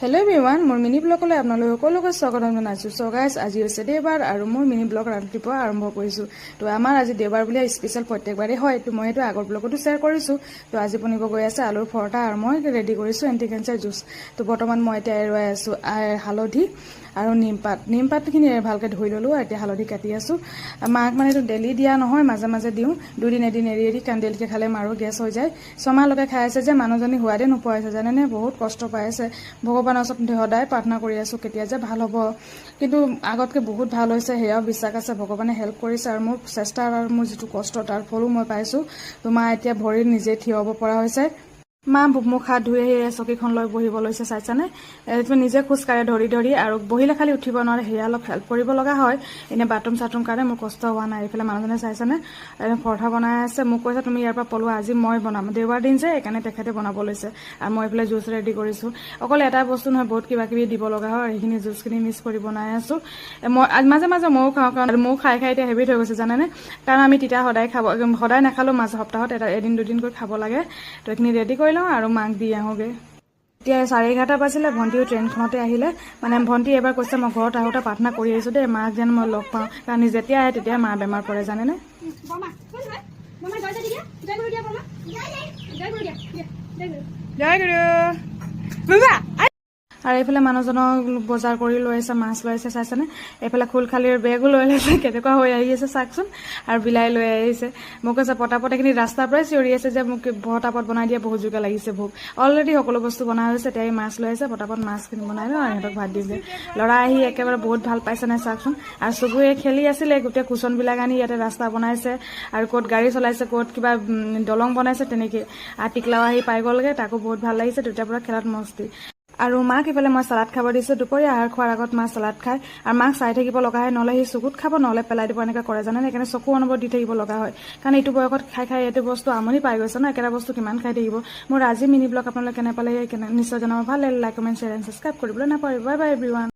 Hello everyone मोर mini ब्लगলৈ আপোনালোক সকলোকে স্বাগতম জনাইছো। সো গাইস আজি হৈছে দেওবাৰ আৰু মোৰ মিনি ব্লগ ৰাতিপুৱা আৰম্ভ কৰিছো। তো আমাৰ আজি দেওবাৰ বুলি স্পেশাল প্ৰত্যেকবাৰে হয়। তো মই এটা আগৰ ব্লগতো শেয়াৰ কৰিছো। তো আজি বনিব গৈ আছে আলুৰ পৰঠা আৰু মই ৰেডি কৰিছো এন্টি কেঞ্চাৰ জুস। তো বৰ্তমান মই এতিয়া এৰুৱাই আছো হালধি আৰু নিমপাতখিনি ভালকে ধুই ললো। এতিয়া হালধি কাটি আছো। মাক মানে তো ডেলি দিয়া নহয়, মাজে মাজে দিওঁ। দুদিন এদিন এৰি কান্দেলকে খালে মাৰো গেছ হৈ যায়। ছমাহলৈকে খাই আছে যে মানুহজনী হোৱাদে নোপোৱা আছে জানেনে, বহুত কষ্ট পাই আছে। ভগৱানৰ ওচৰত সদায় প্ৰাৰ্থনা কৰি আছো কেতিয়া যে ভাল হ'ব, কিন্তু আগতকে বহুত ভাল হৈছে সেয়াও বিশ্বাস আছে। ভগৱানে হেল্প কৰিছে আৰু মোৰ চেষ্টা আৰু মোৰ যিটো কষ্ট তাৰ ফলো মই পাইছো। তো মা এতিয়া ভৰি নিজে থিয় হ'ব পৰা হৈছে। মা মুখ হাত ধুই আহি চকীখন লৈ বহিব লৈছে, চাইছানে? নিজে খোজকাঢ়ে ধৰি ধৰি, আৰু বহিলে খালি উঠিব নোৱাৰে, সেয়া অলপ হেল্প কৰিব লগা হয়। এনে বাথৰুম চাথৰুম কাৰণে মোৰ কষ্ট হোৱা নাই। এইফালে মানুহজনে চাইছানে পৰঠা বনাই আছে। মোক কৈছে তুমি ইয়াৰ পৰা পলোৱা, আজি মই বনাম, দেওবাৰ দিন যে সেইকাৰণে তেখেতে বনাব লৈছে। আৰু মই এইফালে জুচ ৰেডি কৰিছো। অকল এটা বস্তু নহয়, বহুত কিবা কিবি দিব লগা হয়। সেইখিনি জুচখিনি মিক্স কৰি বনাই আছো। মই মাজে মাজে ময়ো খাওঁ, কাৰণ ময়ো খাই খাই এতিয়া হেবিট হৈ গৈছে জানেনে। কাৰণ আমি তিতা সদায় নাখালেও মাজে সপ্তাহত এদিন দুদিনকৈ খাব লাগে। তো এইখিনি ৰেডি কৰি লওঁ আৰু মাক দি আহোঁগৈ। এতিয়া 11:30 বাজিলে। ভণ্টিও ট্ৰেইনখনতে আহিলে। মানে ভণ্টি এবাৰ কৈছে মই ঘৰত আহোঁতে প্ৰাৰ্থনা কৰি আহিছোঁ দেই, মাক যেন মই লগ পাওঁ, কাৰণ যেতিয়া আহে তেতিয়া মা বেমাৰ পৰে জানেনে। জয় গুৰু। আৰু এইফালে মানুহজনক বজাৰ কৰি লৈ আছে, মাছ লৈ আছে, চাইছেনে? এইফালে খোলখালিৰ বেগো লৈ লৈছে, কেনেকুৱা হৈ আহি আছে চাওকচোন। আৰু বিলাহী লৈ আহিছে। মোক কৈছে পটাপট এইখিনি ৰাস্তাৰ পৰাই চিঞৰি আছে যে মোক পটাপট বনাই দিয়া, বহুত জোৰকে লাগিছে ভোক। অলৰেডি সকলো বস্তু বনাই হৈছে। এতিয়া এই মাছ লৈ আছে, পটাপট মাছখিনি বনাই লওঁ আৰু সিহঁতক ভাত দিছে। ল'ৰা আহি একেবাৰে বহুত ভাল পাইছে নাই চাওকচোন। আৰু চকুৱে খেলি আছিলে, গোটেই কুচনবিলাক আনি ইয়াতে ৰাস্তা বনাইছে, আৰু ক'ত গাড়ী চলাইছে, ক'ত কিবা দলং বনাইছে, তেনেকৈ। আৰু টিকলাও আহি পাই গ'লগৈ, তাকো বহুত ভাল লাগিছে। তেতিয়াৰ পৰা খেলাত মস্তি। আৰু মাক ইফালে মই চালাড খাব দিছোঁ। দুপৰীয়া আহাৰ খোৱাৰ আগত মা চালাড খায়, আৰু মাক চাই থাকিব লগা হয়, নহ'লে সি চকুত খাব, নহ'লে পেলাই দিব, এনেকৈ কৰে জানে। সেইকাৰণে চকু অনবৰত দি থাকিব লগা হয়, কাৰণ এইটো বয়সত খাই খাই এইটো বস্তু আমনি পাই গৈছে ন। একেটা বস্তু কিমান খাই থাকিব। মোৰ আজি মিনি ব্লগ আপোনালোকে কেনে পালে নিশ্চয় জনাব। ভাল লাগিলে like comment share and subscribe কৰিবলৈ নাপাহৰিব। Bye bye everyone.